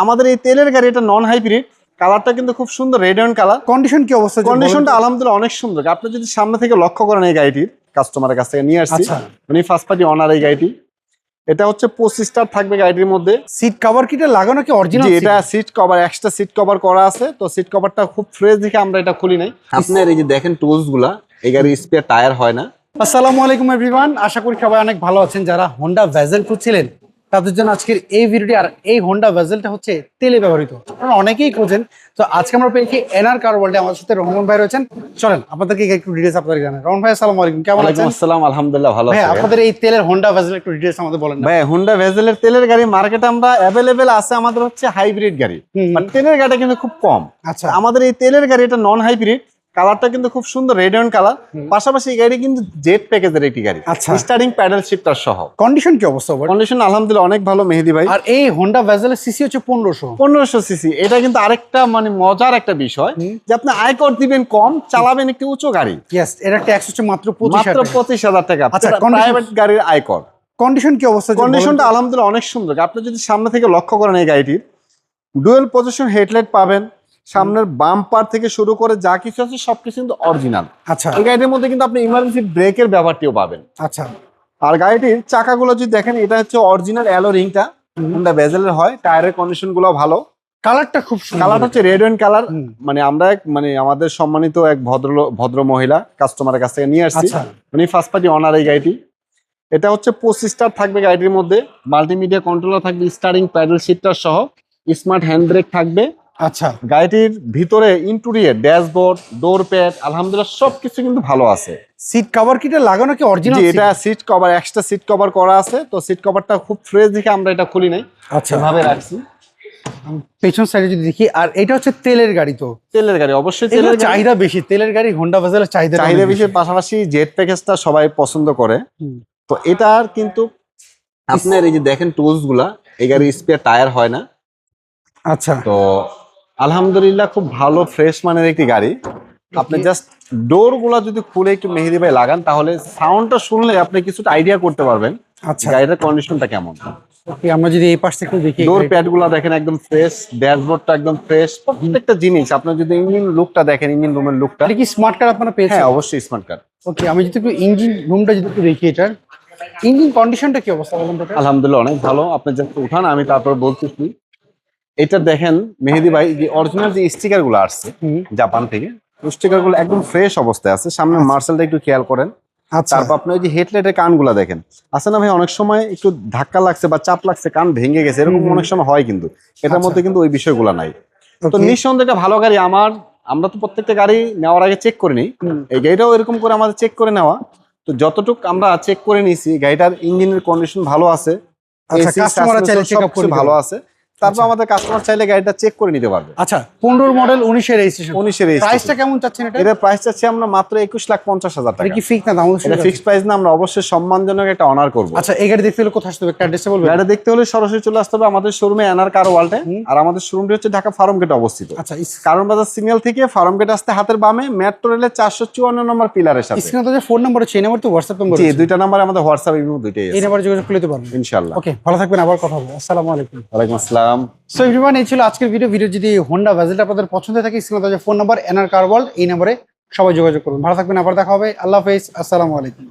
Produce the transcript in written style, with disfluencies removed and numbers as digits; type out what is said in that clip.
আমাদের এই তেলের গাড়ি এটা নন হাইব্রিড, কালারটা কিন্তু খুব সুন্দর রেড অ্যান্ড কালার। কন্ডিশন কি অবস্থা? কন্ডিশনটা আলহামদুলিল্লাহ অনেক সুন্দর। আপনি যদি সামনে থেকে লক্ষ্য করেন এই গাড়িটির কাস্টমারের কাছ থেকে নিয়ে আসছি, উনি ফার্স্ট পার্টি অনার এই গাড়িটি। এটা হচ্ছে 25 স্টার থাকবে গাড়িটির মধ্যে। সিট কভার কিটা লাগানো কি অরিজিনাল? এটা seat cover, extra seat cover করা আছে। তো সিট কভারটা খুব ফ্রেশ দেখে আমরা এটা খুলি নাই। আপনার এই যে দেখেন টুলস গুলা, এই গাড়ির স্পেয়ার টায়ার হয় না। আসসালামু আলাইকুম এভরিওয়ান, আশা করি সবাই অনেক ভালো আছেন। যারা হোন্ডা ভেজেল খুঁজছিলেন তাদের জন্য আজকের এই ভিডিওটি। আর এই হোন্ডা ভেজেলটা হচ্ছে তেলে ব্যবহৃত, আপনারা অনেকেই খোঁজেন। তো আজকে আমরা পেয়েছি এনআর কার ওয়ার্ল্ডে, আমাদের সাথে রহমান ভাই রয়েছেন। চলেন আপনাদেরকে একটু ডিটেইলস আপনাদের জানাই। রহমান ভাই আসসালামু আলাইকুম, কেমন আছেন? আসসালাম, আলহামদুলিল্লাহ ভালো আছি। ভাই আপনাদের এই তেলের হোন্ডা ভেজেল একটু ডিটেইলস আমাদের বলেন। ভাই হোন্ডা ভেজেলের তেলের গাড়ি মার্কেটে আমরা অ্যাভেলেবেল আছে, আমাদের হচ্ছে হাইব্রিড গাড়ি, বাট তেলের গাড়িটা কিন্তু খুব কম। আচ্ছা, আমাদের এই তেলের গাড়ি এটা নন হাইব্রিড, কালারটা কিন্তু খুব সুন্দর রেড অ্যান্ড কালার। পাশাপাশি এই গাড়ি কিন্তু জেট প্যাকেজের একটি গাড়ি, আচ্ছা, স্টার্টিং প্যাডেল শিফটার সহ। কন্ডিশন কি অবস্থা? কন্ডিশন আলহামদুলিল্লাহ অনেক ভালো মেহেদি ভাই। আর এই হোন্ডা ভেজেলের সিসি হচ্ছে 1500 সিসি। এটা কিন্তু আরেকটা মানে মজার একটা বিষয় যে আপনি আয়কর দিবেন কম, চালাবেন একটি উঁচু গাড়ি। ইয়েস, এর ট্যাক্স হচ্ছে মাত্র 25,000 টাকা। আচ্ছা, প্রাইভেট গাড়ির আয়কর। কন্ডিশন কি অবস্থা? কন্ডিশনটা আলহামদুলিল্লাহ অনেক সুন্দর। আপনি যদি সামনে থেকে লক্ষ্য করেন এই গাড়িটির ডুয়েল পজিশন হেডলাইট পাবেন, সামনের বাম্পার থেকে শুরু করে যা কিছু আছে সবকিছু কিন্তু অরিজিনাল। আচ্ছা, এই গাড়িটির মধ্যে কিন্তু আপনি ইমার্জেন্সি ব্রেকের ব্যাপারটিও পাবেন। আচ্ছা, আর গাড়িটির চাকাগুলো যদি দেখেন, এটা হচ্ছে অরিজিনাল অ্যালো রিংটা হোন্ডা ভেজেলের হয়। টায়ারের কন্ডিশন গুলো ভালো, কালারটা খুব সুন্দর। কালার হচ্ছে রেড অ্যান্ড কালার। মানে আমরা মানে আমাদের সম্মানিত এক ভদ্র মহিলা কাস্টমারের কাছ থেকে নিয়ে আসছি, উনি ফার্স্ট পার্টি অনার এই গাড়িটি। এটা হচ্ছে 25 স্টার থাকবে গাড়িটির মধ্যে। মাল্টিমিডিয়া কন্ট্রোলার থাকবে, স্টারিং প্যাডেল শিফটার সহ, স্মার্ট হ্যান্ড ব্রেক থাকবে। আচ্ছা, গাড়িটির ভিতরে ইন্টেরিয়র ড্যাশবোর্ড, ডোর প্যাড আলহামদুলিল্লাহ সবকিছু কিন্তু ভালো আছে। সিট কভার কিটা লাগানো কি অরিজিনাল? এটা seat cover, extra seat cover করা আছে। তো সিট কভারটা খুব ফ্রেশ দেখে আমরা এটা খুলি নাই, আচ্ছা এভাবে রাখছি। পেছন সাইডে যদি দেখি, আর এটা হচ্ছে তেলের গাড়ি। তো তেলের গাড়ি অবশ্যই তেলের চাহিদা বেশি, তেলের গাড়ি হোন্ডা ভেজেলের চাহিদা বেশি। পাশাপাশি জেট প্যাকেজটা সবাই পছন্দ করে। তো এটার কিন্তু আপনার এই যে দেখেন টুলস গুলা, এই গাড়ির স্পেয়ার টায়ার হয় না। আচ্ছা, তো আলহামদুলিল্লাহ খুব ভালো ফ্রেশ মানের একটি গাড়ি। আপনি জাস্ট ডোর গুলা যদি খুলে একটু মেহেদি ভাই লাগান, তাহলে সাউন্ডটা শুনলে আপনি কিছুটা আইডিয়া করতে পারবেন আচ্ছা গাড়িটার কন্ডিশনটা কেমন। আমরা যদি এই পাশ থেকে দেখি, ডোর প্যাড গুলা দেখেন একদম ফ্রেশ, ড্যাশবোর্ডটা একদম ফ্রেশ, প্রত্যেকটা জিনিস। আপনি যদি ইঞ্জিন লুকটা দেখেন, ইঞ্জিন রুমের লুকটা কি স্মার্ট কার্ড আপনারা পেয়েছেন? হ্যাঁ অবশ্যই স্মার্ট কার্ড। ওকে, আমি যদি একটু ইঞ্জিন রুমটা যদি একটু দেখি, এটার ইঞ্জিন কন্ডিশনটা কি অবস্থা বলুন তো? আলহামদুলিল্লাহ অনেক ভালো। আপনি যখন উঠান আমি তারপর বলতেছি। এটা দেখেন মেহেদি ভাই, যে অরিজিনাল যে স্টিকার গুলো আসছে জাপান থেকে, স্টিকার গুলো একদম ফ্রেশ অবস্থায় আছে। সামনে মার্সেলটা একটু খেয়াল করেন। তারপর আপনি ওই যে হেডলাইটের কানগুলা দেখেন, আছে না ভাই, অনেক সময় একটু ধাক্কা লাগছে বা চাপ লাগছে, কান ভেঙে গেছে, এরকম অনেক সময় হয়, কিন্তু এটার মধ্যে কিন্তু ওই বিষয়গুলো নাই। তো নিঃসন্দেহে একটা ভালো গাড়ি। আমরা তো প্রত্যেকটা গাড়ি নেওয়ার আগে চেক করে নিই, এই গাড়িটাও এরকম করে আমাদের চেক করে নেওয়া। তো যতটুকু আমরা চেক করে নিয়েছি, গাড়িটার ইঞ্জিনের কন্ডিশন ভালো আছে, ভালো আছে। তারপর আমাদের কাস্টমার চাইলে গাড়িটা চেক করে নিতে পারবে। আচ্ছা, 15 মডেল 19 রেজিস্ট্রেশন। 19 প্রাইসটা কেমন চাচ্ছেন এটা? এটার প্রাইস চাচ্ছি আমরা মাত্র 21,50,000 টাকা। এটা কি ফিক্স না দাম? এটা ফিক্সড প্রাইস না, আমরা অবশ্যই সম্মানজনক একটা অনার করব। আচ্ছা, এই গাড়ি দেখতে হলে কোথায় আসতে হবে, একটা অ্যাড্রেস বলবেন? গাড়ি দেখতে হলে সরাসরি চলে আসতে হবে আমাদের শোরুমে, এনআর কার ওয়ার্ল্ডে। আর আমাদের শোরুমটি হচ্ছে ঢাকা ফার্ম গেটে অবস্থিত। আচ্ছা, কারণ বাজার সিগন্যাল থেকে ফার্ম গেট আসতে হাতের বামে, মেট্রো রেলের 454 নম্বর পিলারের সাথে। স্ক্রিনে যে ফোন নাম্বার আছে, এই নাম্বার তো হোয়াটসঅ্যাপ নাম্বার? জি, দুইটা নাম্বার আমাদের হোয়াটসঅ্যাপ এবং দুইটাই আছে। এই নাম্বারে যোগাযোগ করলে তো পারবেন ইনশাআল্লাহ। ওকে, ভালো থাকবেন, আবার কথা হবে। আসসালামু আলাইকুম। ওয়ালাইকুম আসসালাম। সো এভরিওয়ান, এই ছিল আজকের ভিডিও যদি হোন্ডা ভেজেলটা আপনাদের পছন্দ থাকে, স্ক্রিনে যে ফোন নাম্বার এনআর কার ওয়ার্ল্ড, এই নাম্বারে সবাই যোগাযোগ করুন। ভালো থাকবেন, আবার দেখা হবে। আল্লাহ হাফেজ, আসসালামু আলাইকুম।